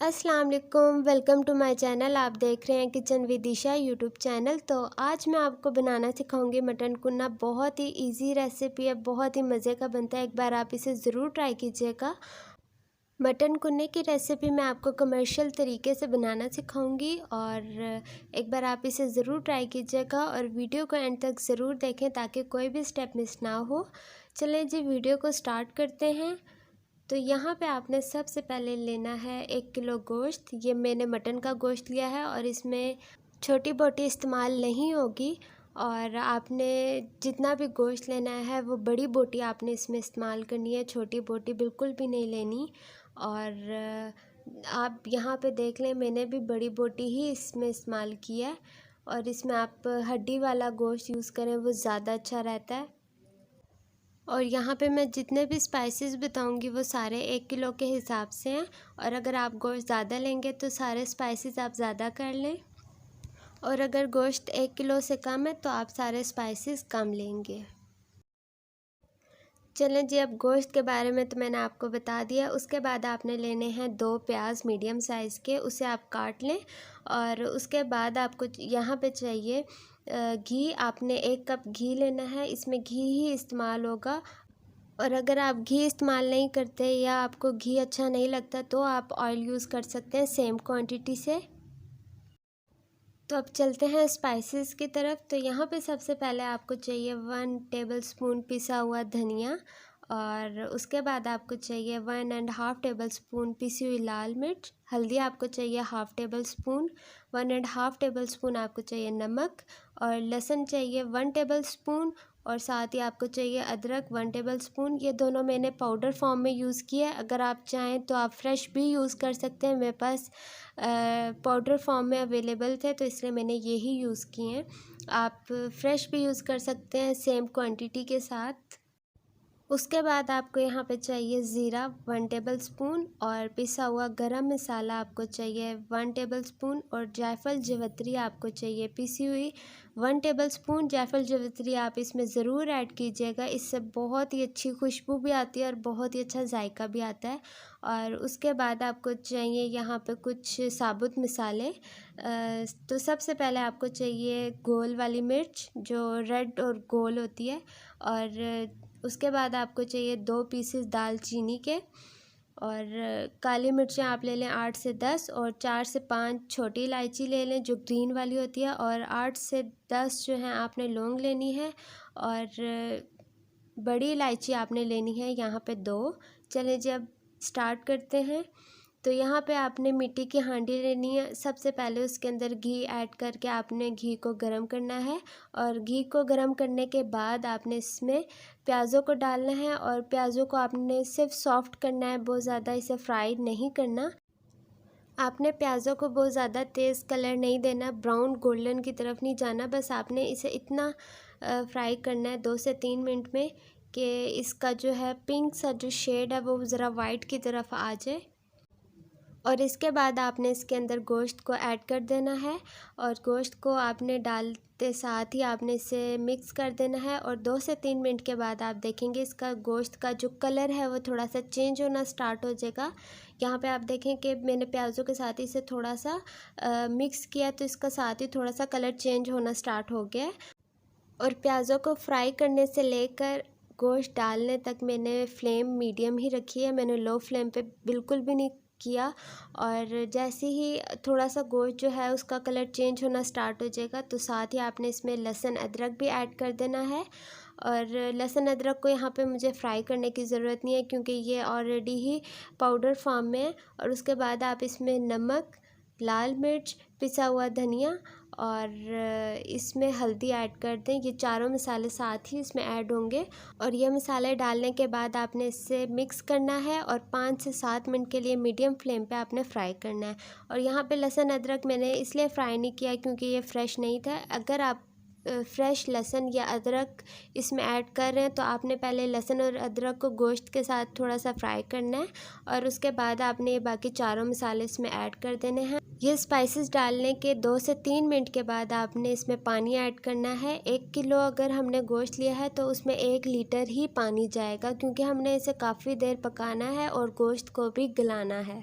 अस्सलाम वालेकुम, welcome to my channel. आप देख रहे हैं kitchen with Isha YouTube channel. तो आज मैं आपको बनाना सिखाऊंगी मटन कुन्ना। बहुत ही इजी रेसिपी है, बहुत ही मज़े का बनता है। एक बार आप इसे ज़रूर ट्राई कीजिएगा। मटन कुन्ने की रेसिपी मैं आपको कमर्शियल तरीके से बनाना सिखाऊंगी और एक बार आप इसे ज़रूर ट्राई कीजिएगा और वीडियो को एंड तक ज़रूर देखें ताकि कोई भी स्टेप मिस ना हो। चलें जी, वीडियो को स्टार्ट करते हैं। तो यहाँ पे आपने सबसे पहले लेना है 1 किलो गोश्त। ये मैंने मटन का गोश्त लिया है और इसमें छोटी बोटी इस्तेमाल नहीं होगी। और आपने जितना भी गोश्त लेना है वो बड़ी बोटी आपने इसमें इस्तेमाल करनी है, छोटी बोटी बिल्कुल भी नहीं लेनी। और आप यहाँ पे देख लें, मैंने भी बड़ी बोटी ही इसमें इस्तेमाल किया है। और इसमें आप हड्डी वाला गोश्त यूज़ करें, वो ज़्यादा अच्छा रहता है। और यहाँ पे मैं जितने भी स्पाइसेस बताऊँगी वो सारे 1 किलो के हिसाब से हैं। और अगर आप गोश्त ज़्यादा लेंगे तो सारे स्पाइसेस आप ज़्यादा कर लें, और अगर गोश्त 1 किलो से कम है तो आप सारे स्पाइसेस कम लेंगे। चलें जी, अब गोश्त के बारे में तो मैंने आपको बता दिया। उसके बाद आपने लेने हैं 2 प्याज मीडियम साइज़ के, उसे आप काट लें। और उसके बाद आपको यहाँ पे चाहिए घी। आपने 1 कप घी लेना है, इसमें घी ही इस्तेमाल होगा। और अगर आप घी इस्तेमाल नहीं करते या आपको घी अच्छा नहीं लगता तो आप ऑयल यूज़ कर सकते हैं सेम क्वांटिटी से। तो अब चलते हैं स्पाइसेस की तरफ। तो यहाँ पे सबसे पहले आपको चाहिए 1 टेबलस्पून पिसा हुआ धनिया। और उसके बाद आपको चाहिए 1.5 टेबलस्पून पिसी हुई लाल मिर्च। हल्दी आपको चाहिए 1/2 टेबलस्पून। 1.5 टेबलस्पून आपको चाहिए नमक। और लहसुन चाहिए 1 टेबलस्पून। और साथ ही आपको चाहिए अदरक 1 टेबलस्पून। ये दोनों मैंने पाउडर फॉर्म में यूज़ किया है, अगर आप चाहें तो आप फ्रेश भी यूज़ कर सकते हैं। मेरे पास पाउडर फॉर्म में अवेलेबल थे तो इसलिए मैंने ये ही यूज़ किए हैं। आप फ्रेश भी यूज़ कर सकते हैं सेम क्वांटिटी के साथ। उसके बाद आपको यहाँ पे चाहिए ज़ीरा 1 टेबलस्पून। और पिसा हुआ गरम मसाला आपको चाहिए 1 टेबलस्पून। और जायफल जवित्री आपको चाहिए पिसी हुई 1 टेबलस्पून। जायफल जवित्री आप इसमें ज़रूर ऐड कीजिएगा, इससे बहुत ही अच्छी खुशबू भी आती है और बहुत ही अच्छा जायका भी आता है। और उसके बाद आपको चाहिए यहाँ पे कुछ साबुत मसाले। तो सबसे पहले आपको चाहिए गोल वाली मिर्च जो रेड और गोल होती है। और उसके बाद आपको चाहिए 2 पीसेस दालचीनी के। और काली मिर्चें आप ले लें 8 से 10। और 4 से 5 छोटी इलायची ले लें जो ग्रीन वाली होती है। और 8 से 10 जो हैं आपने लौंग लेनी है। और बड़ी इलायची आपने लेनी है यहाँ पे 2। चलिए जी, अब स्टार्ट करते हैं। तो यहाँ पे आपने मिट्टी की हांडी लेनी है। सबसे पहले उसके अंदर घी ऐड करके आपने घी को गरम करना है। और घी को गरम करने के बाद आपने इसमें प्याज़ों को डालना है। और प्याज़ों को आपने सिर्फ सॉफ्ट करना है, बहुत ज़्यादा इसे फ्राई नहीं करना। आपने प्याज़ों को बहुत ज़्यादा तेज़ कलर नहीं देना, ब्राउन गोल्डन की तरफ नहीं जाना। बस आपने इसे इतना फ्राई करना है 2 से 3 मिनट में कि इसका जो है पिंक सा जो शेड है वो ज़रा वाइट की तरफ आ जाए। और इसके बाद आपने इसके अंदर गोश्त को ऐड कर देना है। और गोश्त को आपने डालते साथ ही आपने इसे मिक्स कर देना है। और 2 से 3 मिनट के बाद आप देखेंगे इसका गोश्त का जो कलर है वो थोड़ा सा चेंज होना स्टार्ट हो जाएगा। यहाँ पे आप देखें कि मैंने प्याज़ों के साथ ही इसे थोड़ा सा मिक्स किया तो इसका साथ ही थोड़ा सा कलर चेंज होना स्टार्ट हो गया है। और प्याज़ों को फ्राई करने से लेकर गोश्त डालने तक मैंने फ्लेम मीडियम ही रखी है, मैंने लो फ्लेम पे बिल्कुल भी नहीं किया। और जैसे ही थोड़ा सा गोश्त जो है उसका कलर चेंज होना स्टार्ट हो जाएगा तो साथ ही आपने इसमें लहसुन अदरक भी ऐड कर देना है। और लहसुन अदरक को यहाँ पे मुझे फ्राई करने की ज़रूरत नहीं है क्योंकि ये ऑलरेडी ही पाउडर फॉर्म में है। और उसके बाद आप इसमें नमक, लाल मिर्च, पिसा हुआ धनिया और इसमें हल्दी ऐड कर दें। ये चारों मसाले साथ ही इसमें ऐड होंगे। और ये मसाले डालने के बाद आपने इससे मिक्स करना है और 5 से 7 मिनट के लिए मीडियम फ्लेम पे आपने फ्राई करना है। और यहाँ पे लहसुन अदरक मैंने इसलिए फ्राई नहीं किया क्योंकि ये फ़्रेश नहीं था। अगर आप फ़्रेश लहसुन या अदरक इसमें ऐड कर रहे हैं तो आपने पहले लहसुन और अदरक को गोश्त के साथ थोड़ा सा फ्राई करना है। और उसके बाद आपने ये बाकी चारों मसाले इसमें ऐड कर देने हैं। ये स्पाइसेस डालने के 2 से 3 मिनट के बाद आपने इसमें पानी ऐड करना है। 1 किलो अगर हमने गोश्त लिया है तो उसमें 1 लीटर ही पानी जाएगा क्योंकि हमने इसे काफ़ी देर पकाना है और गोश्त को भी गलाना है।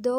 2